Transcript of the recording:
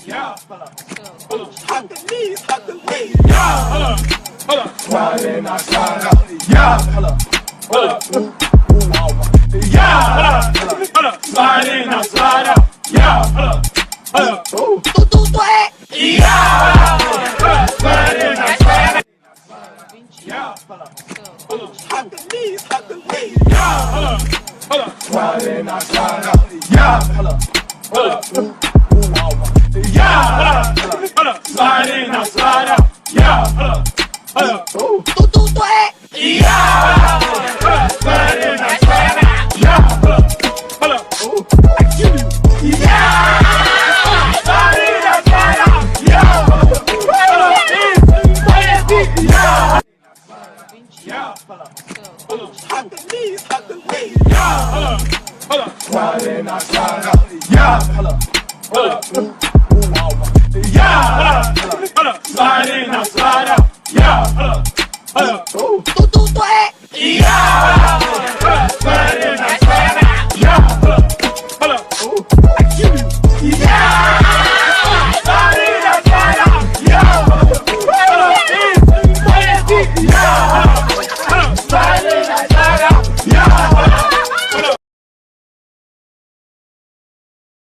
Yeah. Hug the knees, hug the knees. Yeah. Slide in, I slide out. Yeah. Yeah. Slide in, I slide out. Yeah. Yeah. Slide in, I slide out. Yeah. Hug the knees, hug the knees. Yeah. Slide in, I slide out. Yeah. Yeah. Slide in, I slide out. Yeah. Yeah. Slide in, I slide out. Yeah. Hug the knees, hug the knees. Yeah. Slide in, I slide out. Yeah. Yeah. Slide in, I slide out.